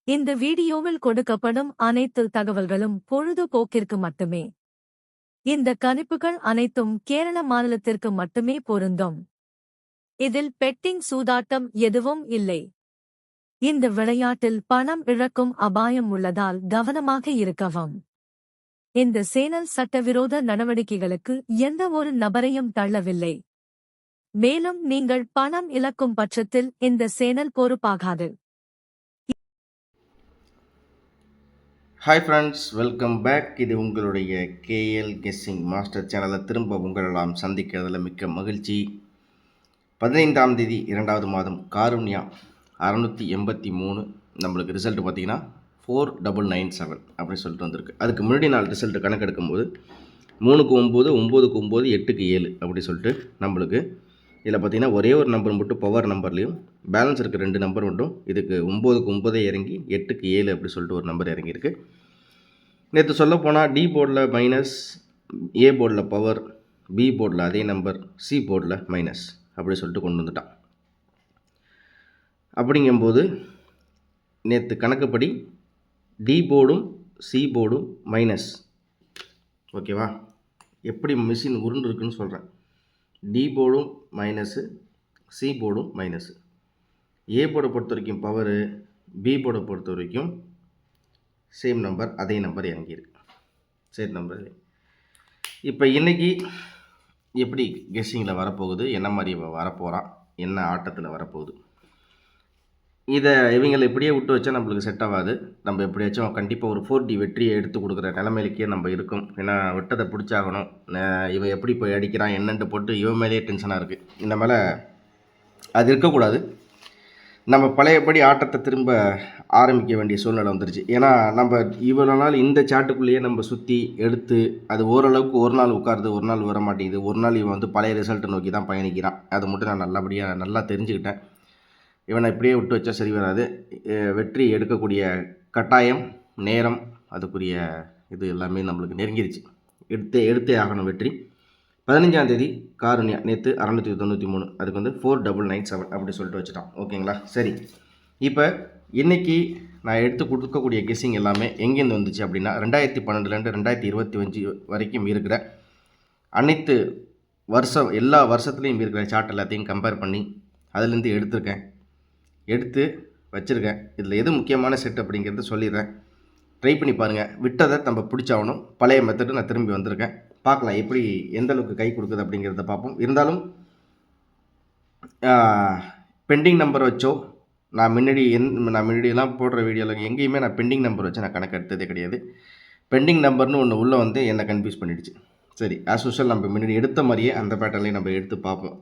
இந்த வீடியோவில் கொடுக்கப்படும் அனைத்து தகவல்களும் பொழுதுபோக்கிற்கு மட்டுமே. இந்த கணிப்புகள் அனைத்தும் கேரள மாநிலத்திற்கு மட்டுமே பொருந்தும். இதில் பெட்டிங் சூதாட்டம் எதுவும் இல்லை. இந்த விளையாட்டில் பணம் இழக்கும் அபாயம் உள்ளதால் கவனமாக இருக்கவும். இந்த சேனல் சட்டவிரோத நடவடிக்கைகளுக்கு எந்த ஒரு நபரையும் தள்ளவில்லை. மேலும் நீங்கள் பணம் இழக்கும் பட்சத்தில் இந்த சேனல் பொறுப்பாகாது. Hi friends, welcome back. இது உங்களுடைய கேஎல் கெஸ்ஸிங் மாஸ்டர் சேனலில் திரும்ப உங்களெல்லாம் சந்திக்கிறதுல மிக்க மகிழ்ச்சி. 15ஆம் தேதி 2வது மாதம் காருண்யா 683 நம்மளுக்கு ரிசல்ட் பார்த்தீங்கன்னா 4997 அப்படின்னு சொல்லிட்டு வந்திருக்கு. அதுக்கு முன்னாடி நாள் ரிசல்ட் கணக்கெடுக்கும்போது 3க்கு 9, 9க்கு 9, 8க்கு 7 அப்படி சொல்லிட்டு நம்மளுக்கு இதில் பார்த்தீங்கன்னா ஒரே ஒரு நம்பர் மட்டும் பவர் நம்பர்லேயும் பேலன்ஸ் இருக்க 2 நம்பர் மட்டும் இதுக்கு 9க்கு 9 இறங்கி 8க்கு 7 அப்படி சொல்லிட்டு ஒரு நம்பர் இறங்கியிருக்கு. நேற்று சொல்ல போனால் டி போர்டில் மைனஸ், ஏ போர்டில் பவர், பி போர்டில் அதே நம்பர், சி போர்டில் மைனஸ் அப்படி சொல்லிட்டு கொண்டு வந்துட்டான். அப்படிங்கும்போது நேற்று கணக்குப்படி டி போர்டும் சி போர்டும் மைனஸ். ஓகேவா? எப்படி மிஷின் உருண்டு இருக்குன்னு சொல்கிறேன். டி போர்டும் மைனஸு, சி போர்டும் மைனஸு. ஏ போர்டை பொறுத்த வரைக்கும் பவரு, பி போர்டை பொறுத்த வரைக்கும் சேம் நம்பர், அதே நம்பர் இறங்கியிருக்கு. சரி நம்பர். இப்போ இன்றைக்கி எப்படி கெஸ்ஸிங்கில் வரப்போகுது, என்ன மாதிரி வரப்போகிறான், என்ன ஆட்டத்தில் வரப்போகுது, இதை இவங்களை இப்படியே விட்டு வச்சா நம்மளுக்கு செட் ஆகாது. நம்ம எப்படியாச்சும் கண்டிப்பாக ஒரு 4D வெற்றியை எடுத்து கொடுக்குற நிலைமையிலேயே நம்ம இருக்கும். ஏன்னா விட்டதை பிடிச்சாகணும். இவன் எப்படி போய் அடிக்கிறான் என்னன்ட்டு போட்டு இவன் மேலேயே டென்ஷனாக இருக்குது. இந்த மேலே அது இருக்கக்கூடாது. நம்ம பழையபடி ஆட்டத்தை திரும்ப ஆரம்பிக்க வேண்டிய சூழ்நிலை வந்துருச்சு. ஏன்னா நம்ம இவ்வளோ நாள் இந்த சாட்டுக்குள்ளேயே நம்ம சுற்றி எடுத்து அது ஓரளவுக்கு ஒரு நாள் உட்காருது, ஒரு நாள் வர மாட்டேங்குது, ஒரு நாள் இவன் வந்து பழைய ரிசல்ட்டை நோக்கி தான் பயணிக்கிறான். அதை மட்டும் நான் நல்லபடியாக நல்லா தெரிஞ்சுக்கிட்டேன். இவனை இப்படியே விட்டு வச்சா சரி வராது. வெற்றி எடுக்கக்கூடிய கட்டாயம், நேரம், அதுக்குரிய இது எல்லாமே நம்மளுக்கு நெருங்கிடுச்சு. எடுத்தே ஆகணும் வெற்றி. 15ஆம் தேதி காருண்யா நேற்று 693, அதுக்கு வந்து 4997 அப்படி சொல்லிட்டு வச்சுட்டான். ஓகேங்களா? சரி, இப்போ இன்றைக்கி நான் எடுத்து கொடுக்கக்கூடிய கெஸ்ஸிங் எல்லாமே எங்கேருந்து வந்துச்சு அப்படின்னா 2012 2025 வரைக்கும் இருக்கிற அனைத்து வருஷம் எல்லா வருஷத்துலேயும் இருக்கிற சார்ட் எல்லாத்தையும் கம்பேர் பண்ணி அதுலேருந்து எடுத்து வச்சுருக்கேன். இதில் எது முக்கியமான செட் அப்படிங்கிறத சொல்லிடுறேன். ட்ரை பண்ணி பாருங்கள். விட்டதை நம்ம பிடிச்சாகணும். பழைய மெத்தடு நான் திரும்பி வந்திருக்கேன். பார்க்கலாம் எப்படி எந்தளவுக்கு கை கொடுக்குது அப்படிங்கிறத பார்ப்போம். இருந்தாலும் பெண்டிங் நம்பர் வச்சோ நான் முன்னாடியெல்லாம் போடுற வீடியோவில் எங்கேயுமே நான் பெண்டிங் நம்பர் வச்சு நான் கணக்கு எடுத்ததே கிடையாது. பெண்டிங் நம்பர்னு ஒன்று உள்ளே வந்து என்னை கன்ஃபியூஸ் பண்ணிடுச்சு. சரி, ஆஸ் யூஷுவல் நம்ம முன்னாடி எடுத்த மாதிரியே அந்த பேட்டர்லையும் நம்ம எடுத்து பார்ப்போம்.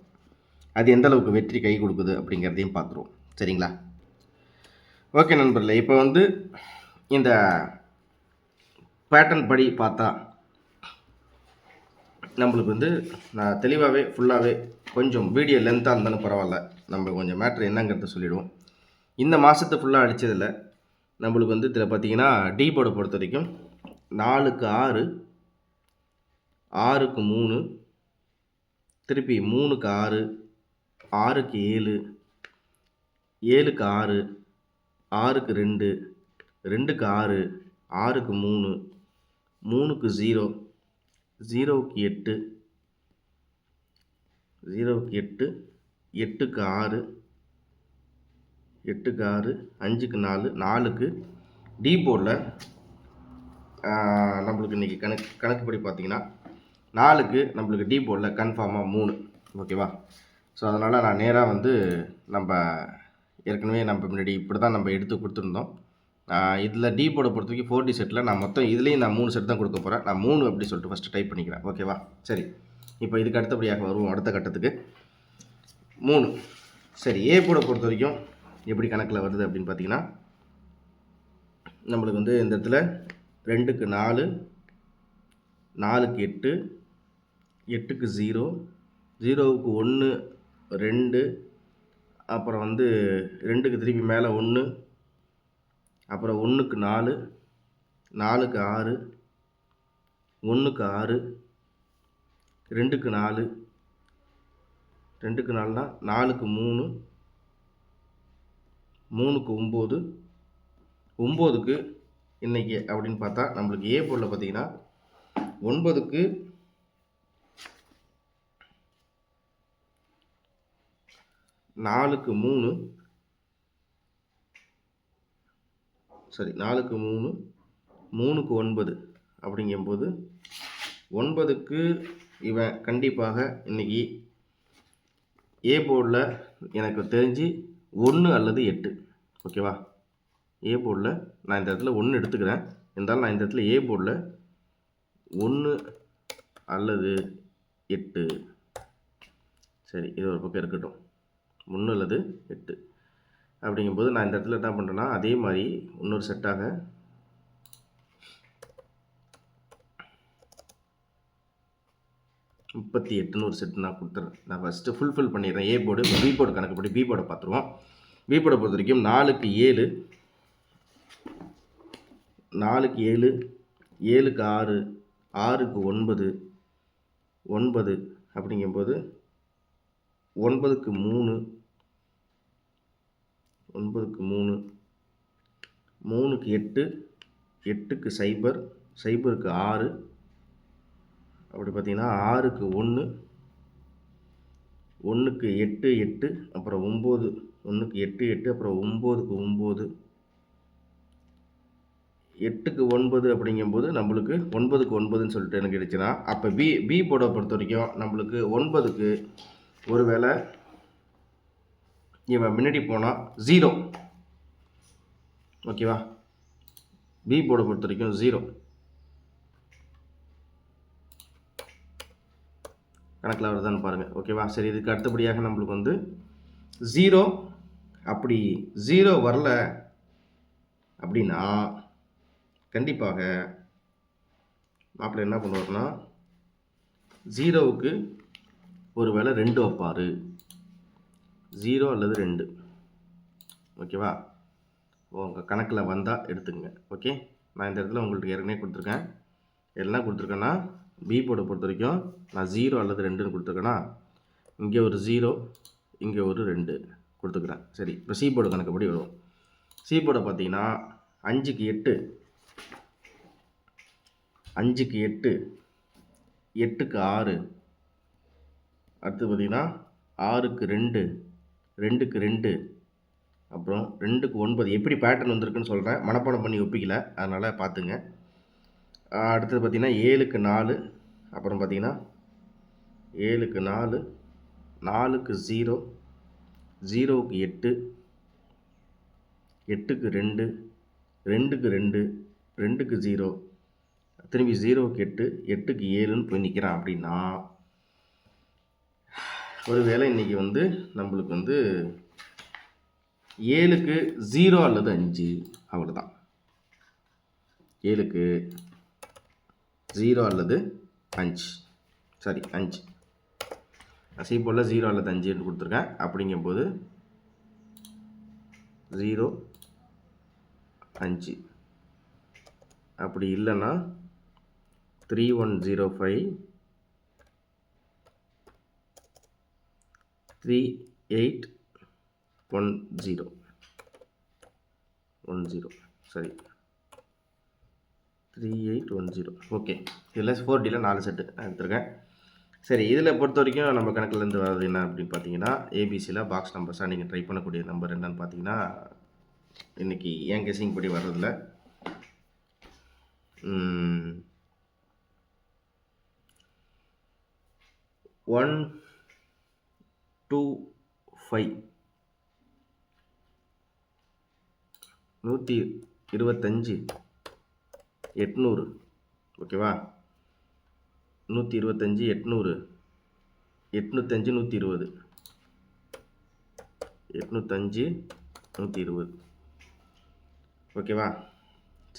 அது எந்தளவுக்கு வெற்றி கை கொடுக்குது அப்படிங்கிறதையும் பார்த்துருவோம். சரிங்களா? ஓகே நண்பர்களே, இப்போ வந்து இந்த பேட்டர்ன் படி பார்த்தா நம்மளுக்கு வந்து நான் தெளிவாகவே ஃபுல்லாகவே கொஞ்சம் வீடியோ லென்த்தாக இருந்தாலும் பரவாயில்ல, நம்ம கொஞ்சம் மேட்ரு என்னங்கிறத சொல்லிவிடுவோம். இந்த மாதத்தை ஃபுல்லாக அடித்ததில் நம்மளுக்கு வந்து இதில் பார்த்தீங்கன்னா டி போர்டை பொறுத்த வரைக்கும் 4க்கு 6, 6க்கு 3, திருப்பி 3க்கு 6, 6க்கு 7, 7க்கு 6, 6க்கு 2, 2க்கு 6, 6க்கு 3, 3க்கு 0, 0க்கு 8, 0க்கு 8, 8க்கு 6, 8க்கு 6, 5க்கு 4, 4க்கு டி போர்டில் நம்மளுக்கு இன்றைக்கி கணக்குப்படி பார்த்திங்கன்னா 4க்கு நம்மளுக்கு டி போர்டில் கன்ஃபார்மாக 3. ஓகேவா? ஸோ அதனால் நான் நேராக வந்து நம்ம ஏற்கனவே நம்ம முன்னாடி இப்படி தான் நம்ம எடுத்து கொடுத்துருந்தோம். இதில் டி போர்டை பொறுத்த வரைக்கும் 4D செட்டில் நான் மொத்தம் இதுலேயும் நான் 3 செட் தான் கொடுக்க போகிறேன். நான் 3 அப்படி சொல்லிட்டு ஃபஸ்ட்டு டைப் பண்ணிக்கிறேன். ஓகேவா? சரி, இப்போ இதுக்கு அடுத்தபடியாக வருவோம் அடுத்த கட்டத்துக்கு. 3. சரி, ஏ போர்டை பொறுத்த வரைக்கும் எப்படி கணக்கில் வருது அப்படின்னு பார்த்தீங்கன்னா நம்மளுக்கு வந்து இந்த இடத்துல 2க்கு 4, 4க்கு 8, 8க்கு 0, 0க்கு 1, 2, அப்புறம் வந்து 2க்கு திருப்பி மேலே 1, அப்புறம் 1க்கு 4, 4க்கு 6, 1க்கு 6, 2க்கு 4, 2க்கு 4னா 4க்கு 3, 3க்கு 9, 9க்கு இன்றைக்கி அப்படின்னு பார்த்தா நம்மளுக்கு ஏ போர்டில் பார்த்தீங்கன்னா 9க்கு 4க்கு 3 சரி 4க்கு 3 3க்கு 9 அப்படிங்கும்போது 9க்கு இவன் கண்டிப்பாக இன்றைக்கி ஏ போர்டில் எனக்கு தெரிஞ்சு 1 அல்லது 8 ஓகேவா. ஏ போர்டில் நான் இந்த இடத்துல 1 எடுத்துக்கிறேன். இருந்தாலும் நான் இந்த இடத்துல ஏ போர்டில் 1 அல்லது 8 சரி இது ஒரு பக்கம் இருக்கட்டும். 1 அல்லது 8 அப்படிங்கும்போது நான் இந்த இடத்துல என்ன பண்ணுறேன்னா அதே மாதிரி இன்னொரு செட்டாக 38ன்னு ஒரு செட் நான் கொடுத்துறேன். நான் ஃபஸ்ட்டு ஃபுல்ஃபில் பண்ணிடுறேன் ஏ போர்டு. பி போர்டு கணக்குப்படி பி போர்டை பார்த்துருவோம். பி போர்டை பொறுத்த வரைக்கும் 4க்கு 7 4க்கு 7 7க்கு 6 6க்கு 9 9 அப்படிங்கும்போது 9க்கு 3 9க்கு 3 3க்கு 8 8க்கு 0 0க்கு 6 அப்படி பார்த்தீங்கன்னா 6க்கு 1 1க்கு 8 8 அப்புறம் 9 1க்கு 8 8 அப்புறம் 9க்கு 9 8க்கு 9 அப்படிங்கும்போது நம்மளுக்கு 9க்கு 9ன்னு சொல்லிட்டு எனக்கு கிடைச்சுன்னா அப்போ பி போர்டை பொறுத்த வரைக்கும் நம்மளுக்கு 9க்கு ஒரு வேளை இவன் முன்னாடி போனால் 0 ஓகேவா. பி போர்டை பொறுத்த வரைக்கும் 0 கணக்கில் வருதான்னு பாருங்கள் ஓகேவா. சரி இதுக்கு அடுத்தபடியாக நம்மளுக்கு வந்து 0 அப்படி 0 வரல அப்படின்னா கண்டிப்பாக மாப்பிள்ளை என்ன பண்ணுவார்னா 0க்கு ஒரு வேளை 2 வைப்பார். 0 அல்லது 2 ஓகேவா. உங்கள் கணக்கில் வந்தால் எடுத்துக்கங்க ஓகே. நான் இந்த இடத்துல உங்களுக்கு ஏற்கனவே கொடுத்துருக்கேன். எல்லாம் கொடுத்துருக்கேன்னா பி போர்டை பொறுத்த வரைக்கும் நான் 0 அல்லது 2ன்னு கொடுத்துருக்கேன்னா இங்கே ஒரு 0 இங்கே ஒரு 2 கொடுத்துக்கிறேன். சரி இப்போ சி போர்டு கணக்குப்படி வரும். சி போர்டை பார்த்தீங்கன்னா 5க்கு 8 5க்கு 8 8க்கு 6 அடுத்து பார்த்தீங்கன்னா 6க்கு 2 2க்கு 2 அப்புறம் 2க்கு 9 எப்படி பேட்டர்ன் வந்திருக்குன்னு சொல்கிறேன். மனப்பாடம் பண்ணி ஒப்பிக்கல அதனால் பார்த்துங்க. அடுத்தது பார்த்திங்கன்னா 7க்கு 4 அப்புறம் பார்த்திங்கன்னா 7க்கு 4 4க்கு 0 0க்கு 8 8க்கு 2 2க்கு 2 2க்கு 0 திரும்பி 0க்கு 8 8க்கு 7ன்னு போய் நிற்கிறான். அப்படின்னா ஒரு வேளை இன்றைக்கி வந்து நம்மளுக்கு வந்து 7க்கு 0 அல்லது 5 அவ்வளோதான். 7க்கு 0 அல்லது 5 சரி 5 சி போல் 0 அல்லது 5 கொடுத்துருக்கேன். அப்படிங்கும்போது 0 5 அப்படி இல்லைன்னா 3105 3810 சரி 3810 ஓகே. இதில் 4Dயில் 4 செட்டு நான் எடுத்துருக்கேன். சரி இதில் பொறுத்த வரைக்கும் நம்ம கணக்கிலேருந்து வர்றது என்ன அப்படின்னு பார்த்தீங்கன்னா ஏபிசியில் பாக்ஸ் நம்பர்ஸாக நீங்கள் ட்ரை பண்ணக்கூடிய நம்பர் என்னன்னு பார்த்தீங்கன்னா இன்றைக்கி ஏன் கெஸிங் படி வர்றதில்ல 125 125 800 ஓகேவா. 125 800 805 120 805 120 ஓகேவா.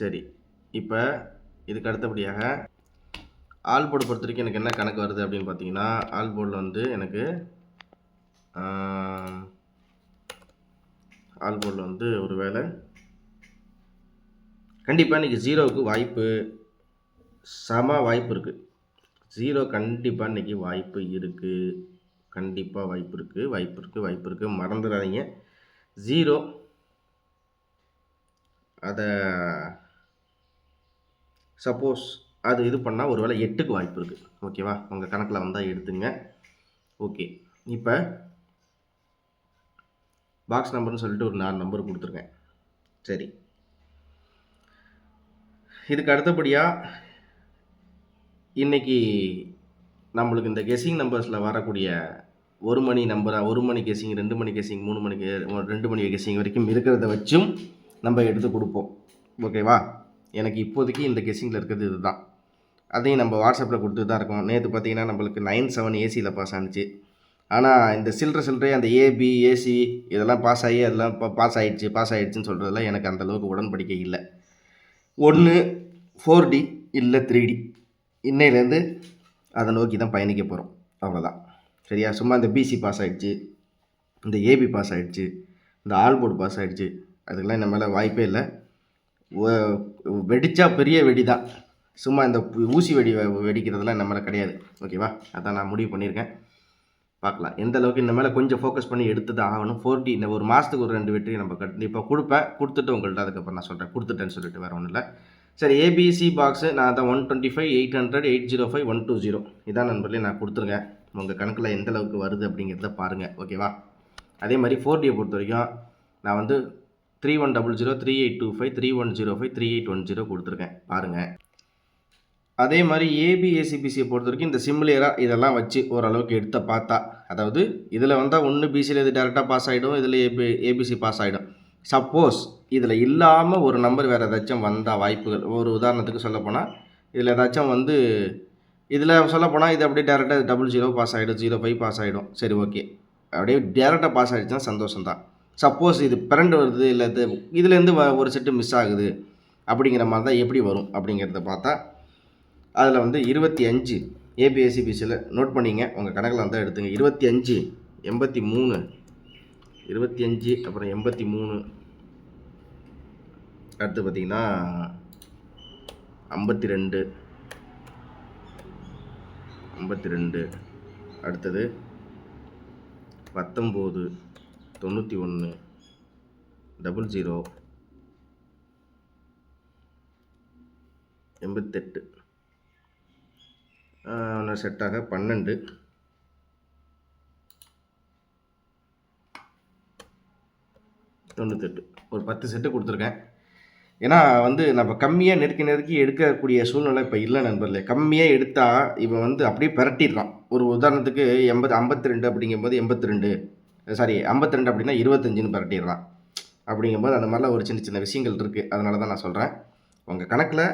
சரி இப்போ இதுக்கு அடுத்தபடியாக ஆல் போர்டு பொறுத்த வரைக்கும் எனக்கு என்ன கணக்கு வருது அப்படின்னு பார்த்தீங்கன்னா ஆல் போர்டில் வந்து எனக்கு ஆல் போர்டில் வந்து ஒரு வேளை கண்டிப்பாக இன்றைக்கி 0க்கு வாய்ப்பு சம வாய்ப்பு இருக்குது. 0 கண்டிப்பாக இன்றைக்கி வாய்ப்பு இருக்குது. கண்டிப்பாக வாய்ப்பு இருக்குது மறந்துடாதீங்க. 0 அதை சப்போஸ் அது இது பண்ணால் ஒரு வேளை 8க்கு வாய்ப்பு இருக்குது. ஓகேவா? உங்கள் கணக்கில் வந்தால் எடுத்துங்க. ஓகே, இப்போ பாக்ஸ் நம்பர்னு சொல்லிட்டு ஒரு 4 நம்பர் கொடுத்துருக்கேன். சரி, இதுக்கு அடுத்தபடியாக இன்றைக்கி நம்மளுக்கு இந்த கெஸ்ஸிங் நம்பர்ஸில் வரக்கூடிய 1 மணி நம்பர், 1 மணி கெஸ்ஸிங், 2 மணி கெஸ்ஸிங், 3 மணிக்கு 2 மணி கெஸ்ஸிங் வரைக்கும் இருக்கிறத வச்சும் நம்ம எடுத்து கொடுப்போம். ஓகேவா? எனக்கு இப்போதைக்கு இந்த கெஸ்ஸிங்கில் இருக்கிறது இதுதான். அதையும் நம்ம வாட்ஸ்அப்பில் கொடுத்து தான் இருக்கோம். நேற்று பார்த்தீங்கன்னா நம்மளுக்கு 9-7 ஏசியில் பாஸ் ஆனிச்சு. ஆனால் இந்த சில்லறை அந்த ஏபி ஏசி இதெல்லாம் பாஸ் ஆகி அதெல்லாம் பாஸ் ஆகிடுச்சின்னு சொல்கிறதுல எனக்கு அந்தளவுக்கு உடன்படிக்கை இல்லை. ஒன்று 4D இல்லை 3D. இன்னையிலேருந்து அதை நோக்கி தான் பயணிக்க போகிறோம். அவ்வளோதான். சரியா? சும்மா இந்த பிசி பாஸ் ஆகிடுச்சு, இந்த ஏபி பாஸ் ஆகிடுச்சு, இந்த ஆல்போர்டு பாஸ் ஆகிடுச்சு, அதுக்கெல்லாம் இந்த மேலே வாய்ப்பே இல்லை. வெடித்தா பெரிய வெடி தான். சும்மா இந்த ஊசி வெடிக்கிறதுலாம் இந்த மேலே கிடையாது. ஓகேவா? அதான் நான் முடிவு பண்ணியிருக்கேன். பார்க்கலாம் எந்த அளவுக்கு இந்த மேலே கொஞ்சம் ஃபோக்கஸ் பண்ணி எடுத்து தான் ஆகணும். 4D இந்த ஒரு மாதத்துக்கு ஒரு 2 வெற்றி நம்ம கண்டிப்பாக கொடுப்பேன். கொடுத்துட்டு உங்கள்கிட்ட அதுக்கப்புறம் நான் சொல்கிறேன். கொடுத்துட்டேன்னு சொல்லிட்டு வேறு ஒன்றும் இல்லை. சரி, ஏபிசி பாக்ஸு நான் தான் 125, 800, 805, 120 இதான் நண்பர்களே நான் கொடுத்துருக்கேன். உங்கள் கணக்கில் எந்த அளவுக்கு வருது அப்படிங்கிறத பாருங்கள். ஓகேவா? அதே மாதிரி 4Dயை பொறுத்த வரைக்கும் நான் வந்து 3100, 3825, 3105, 3810 கொடுத்துருக்கேன். பாருங்கள். அதே மாதிரி ஏபிஎஸ்சிபிசியை பொறுத்த வரைக்கும் இந்த சிம்லேயராக இதெல்லாம் வச்சு ஓரளவுக்கு எடுத்த பார்த்தா, அதாவது இதில் வந்தால் ஒன்று பிசியில் இது டேரெக்டாக பாஸ் ஆகிடும், இதில் ஏபிசி பாஸ் ஆகிடும். சப்போஸ் இதில் இல்லாமல் ஒரு நம்பர் வேறு ஏதாச்சும் வந்தால் வாய்ப்புகள், ஒரு உதாரணத்துக்கு சொல்லப்போனால் இதில் ஏதாச்சும் வந்து இதில் சொல்லப்போனால் இது அப்படியே டேரெக்டாக 00 பாஸ் ஆகிடும், 05 பாஸ் ஆகிடும். சரி, ஓகே, அப்படியே டேரெக்டாக பாஸ் ஆகிடுச்சுன்னா சந்தோஷம் தான். சப்போஸ் இது பிறண்டு வருது, இல்லை இதுலேருந்து ஒரு செட்டு மிஸ் ஆகுது அப்படிங்கிற மாதிரி தான் எப்படி வரும் அப்படிங்கிறத பார்த்தா அதில் வந்து 25 ஏபிஎஸ்சிபிசியில் நோட் பண்ணிங்க. உங்கள் கணக்கில் வந்தால் எடுத்துங்க. 25, 83, 25 அப்புறம் 83, அடுத்து பார்த்திங்கன்னா 52, அடுத்தது 19, 91, 00, 88, செட்டாக 12, 98 ஒரு 10 செட்டு கொடுத்துருக்கேன். ஏன்னா வந்து நம்ம கம்மியாக நெருக்கி எடுக்கக்கூடிய சூழ்நிலை இப்போ இல்லை நண்பர்களே. கம்மியாக எடுத்தால் இவன் வந்து அப்படியே பிரட்டிடுறான். ஒரு உதாரணத்துக்கு 52 அப்படிங்கும்போது 52 அப்படின்னா 25ன்னு பிரட்டிடுறான். அப்படிங்கும்போது அந்த மாதிரிலாம் ஒரு சின்ன சின்ன விஷயங்கள் இருக்குது. அதனால தான் நான் சொல்கிறேன், உங்கள் கணக்கில்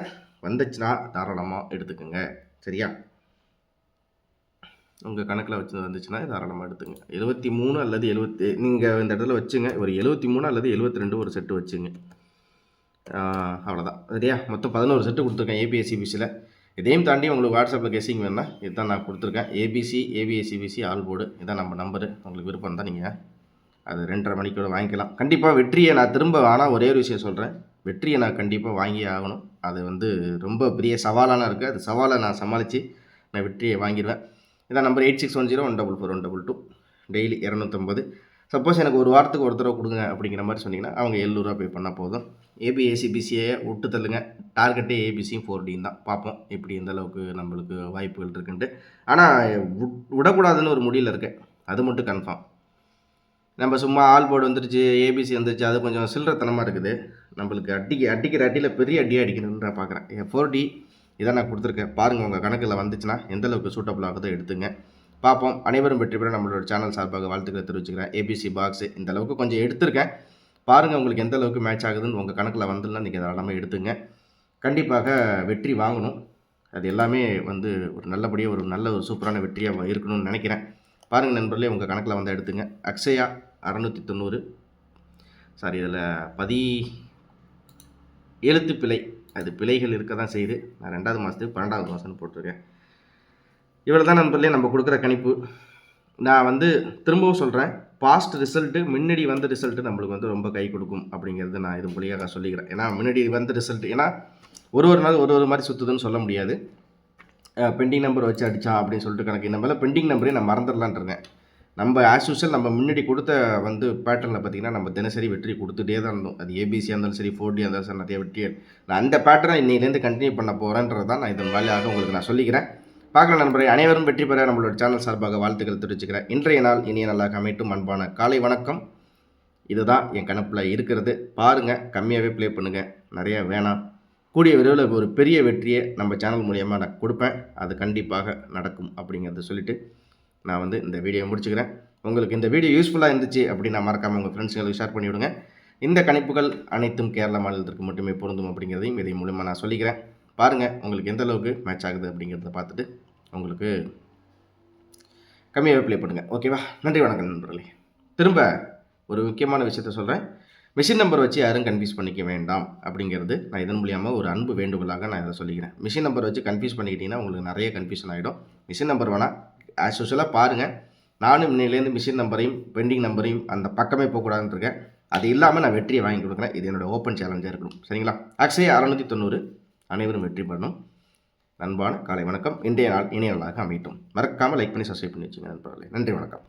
வந்துச்சுன்னா தாராளமாக எடுத்துக்கோங்க. சரியா? உங்கள் கணக்கில் வந்துச்சுன்னா தாராளமாக எடுத்துங்க. 73 அல்லது 70 நீங்கள் இந்த இடத்துல வச்சுங்க. ஒரு 73 அல்லது 72 ஒரு செட்டு வச்சுங்க. அவ்வளோதான். சரியா? மொத்தம் 11 செட்டு கொடுத்துருக்கேன் ஏபிஎஸ்சிபிசியில். இதையும் தாண்டி உங்களுக்கு வாட்ஸ்அப்பில் கெஸ்ஸிங் வேணுன்னா இதுதான் நான் கொடுத்துருக்கேன். ஏபிசி ஏபிஎஸ்சிபிசி ஆல் போர்டு இதான் நம்ம நம்பரு. உங்களுக்கு விருப்பம் தான் நீங்கள் அது 2:30 மணிக்கூட வாங்கிக்கலாம். கண்டிப்பாக வெற்றியை நான் திரும்ப ஆனால் ஒரே ஒரு விஷயம் சொல்கிறேன், வெற்றியை நான் கண்டிப்பாக வாங்கி ஆகணும். அது வந்து ரொம்ப பெரிய சவாலான இருக்குது. அது சவாலை நான் சமாளித்து நான் வெற்றியை வாங்கிடுவேன். இதான் நம்பர் 8610144122 டெய்லி 250. சப்போஸ் எனக்கு ஒரு வாரத்துக்கு ஒரு தடவை கொடுங்க அப்படிங்கிற மாதிரி சொன்னிங்கன்னா அவங்க 700 ரூபா பே பண்ணால் போதும். ஏபிஎஸ்சிபிசியை விட்டு தள்ளுங்க. டார்கெட்டே ஏபிசியும் 4Dயும் தான். பார்ப்போம் எப்படி எந்த அளவுக்கு நம்மளுக்கு வாய்ப்புகள் இருக்குன்ட்டு. ஆனால் விடக்கூடாதுன்னு ஒரு முடிவில் இருக்கேன், அது மட்டும் கன்ஃபார்ம். நம்ம சும்மா ஆல் போர்டு வந்துருச்சு, ஏபிசி வந்துருச்சு, அது கொஞ்சம் சில்லறத்தனமாக இருக்குது. நம்மளுக்கு அடிக்கிற அடியில் பெரிய அடியாக அடிக்கணும்னு நான் பார்க்குறேன். 4D இதான் நான் கொடுத்துருக்கேன். பாருங்கள் உங்கள் கணக்கில் வந்துச்சுன்னா எந்தளவுக்கு சூட்டபிள் ஆகுதோ எடுத்துங்க. பார்ப்போம். அனைவரும் வெற்றி பெற நம்மளோட சேனல் சார்பாக வாழ்த்துக்களை தெரிவிச்சுக்கிறேன். ஏபிசி பாக்ஸு இந்த அளவுக்கு கொஞ்சம் எடுத்திருக்கேன். பாருங்கள் உங்களுக்கு எந்த அளவுக்கு மேட்ச் ஆகுதுன்னு உங்கள் கணக்கில் வந்துடலாம். நீங்கள் தாராளமாக எடுத்துங்க. கண்டிப்பாக வெற்றி வாங்கணும். அது எல்லாமே வந்து ஒரு நல்லபடியாக ஒரு நல்ல ஒரு சூப்பரான வெற்றியாக இருக்கணும்னு நினைக்கிறேன். பாருங்கள் நண்பர்களே, உங்கள் கணக்கில் வந்தால் எடுத்துங்க. அக்ஷயா 690, சாரி இதில் எழுத்து பிழை, அது பிழைகள் இருக்க தான் செய்யுது. நான் 2வது மாதத்துக்கு 12வது மாதம்னு போட்டிருக்கேன். இவ்வளோ தான் நண்பர்களே நம்ம கொடுக்குற கணிப்பு. நான் வந்து திரும்பவும் சொல்கிறேன், பாஸ்ட் ரிசல்ட்டு முன்னாடி வந்த ரிசல்ட்டு நம்மளுக்கு வந்து ரொம்ப கை கொடுக்கும் அப்படிங்கிறது நான் இது மூலியாக சொல்லிக்கிறேன். ஏன்னா முன்னாடி வந்த ரிசல்ட்டு, ஏன்னா ஒரு நாள் ஒரு மாதிரி சுற்றுதுன்னு சொல்ல முடியாது. பெண்டிங் நம்பர் வச்சு அடித்தா அப்படின்னு சொல்லிட்டு கணக்கு. இந்த மேலே பெண்டிங் நம்பரே நான் மறந்துடலான் இருக்கேன். நம்ம ஆஸ் யூஷுவல் நம்ம முன்னாடி கொடுத்த பேட்டர்னில் பார்த்திங்கன்னா நம்ம தினசரி வெற்றி கொடுத்துட்டே தான் இருந்தோம். அது ஏபிசியாக இருந்தாலும் சரி 4D இருந்தாலும் சரி நிறைய வெற்றி. நான் அந்த பேட்டர்னை இன்னிலேருந்து கண்டினியூ பண்ண போகிறேன்றது தான் நான் இதன் வாயிலாக உங்களுக்கு நான் சொல்லிக்கிறேன். பார்க்கலாம் நண்பர்களே, அனைவரும் வெற்றி பெற நம்மளோட சேனல் சார்பாக வாழ்த்துக்கள் தெரிவிச்சுக்கிறேன். இன்றைய நாள் இனிய நாளாக அமையட்டும். அன்பான காலை வணக்கம். இதுதான் என் கணப்பில் இருக்கிறது. பாருங்கள், கம்மியாகவே ப்ளே பண்ணுங்கள், நிறைய வேணாம். கூடிய விரைவில் ஒரு பெரிய வெற்றியை நம்ம சேனல் மூலியமாக நான் கொடுப்பேன். அது கண்டிப்பாக நடக்கும் அப்படிங்கிறத சொல்லிவிட்டு நான் இந்த வீடியோ முடிச்சுக்கிறேன். உங்களுக்கு இந்த வீடியோ யூஸ்ஃபுல்லாக இருந்துச்சு அப்படின்னா மறக்காமல் உங்கள் ஃப்ரெண்ட்ஸுங்களுக்கு ஷேர் பண்ணிவிடுங்க. இந்த கணிப்புகள் அனைத்தும் கேரளா மாநிலத்திற்கு மட்டுமே பொருந்தும் அப்படிங்கிறதையும் இதன் மூலமாக நான் சொல்லிக்கிறேன். பாருங்கள், உங்களுக்கு எந்த அளவுக்கு மேட்ச் ஆகுது அப்படிங்கிறத பார்த்துட்டு உங்களுக்கு கம்மியாகவே ப்ளே பண்ணுங்கள். ஓகேவா? நன்றி, வணக்கம் நண்பர்களே. திரும்ப ஒரு முக்கியமான விஷயத்த சொல்கிறேன். மிஷின் நம்பர் வச்சு யாரும் கன்ஃபியூஸ் பண்ணிக்க வேண்டாம் அப்படிங்கிறது நான் இதன் மூலியமாக ஒரு அன்பு வேண்டுகோளாக நான் இதை சொல்லிக்கிறேன். மிஷின் நம்பர் வச்சு கன்ஃபியூஸ் பண்ணிக்கிட்டிங்கன்னா உங்களுக்கு நிறைய கன்ஃபியூஷன் ஆகிடும். மிஷின் நம்பர் வேணால் ஆஸ் யூஷுவலாக பாருங்கள். நானும் இன்னிலேருந்து மிஷின் நம்பரையும் பெண்டிங் நம்பரையும் அந்த பக்கமே போகக்கூடாதுன்னு இருக்கேன். அது இல்லாமல் நான் வெற்றியை வாங்கி கொடுக்குறேன். இது என்னோடய ஓப்பன் சேலஞ்சாக இருக்கணும். சரிங்களா? அக்ஷய 690 அனைவரும் வெற்றி பண்ணணும். அன்பான காலை வணக்கம். இன்றைய நாள் இணைய நாளாக அமையட்டும். மறக்காமல் லைக் பண்ணி சப்ஸ்கிரைப் பண்ணி வச்சுங்க நண்பர்களே. நன்றி, வணக்கம்.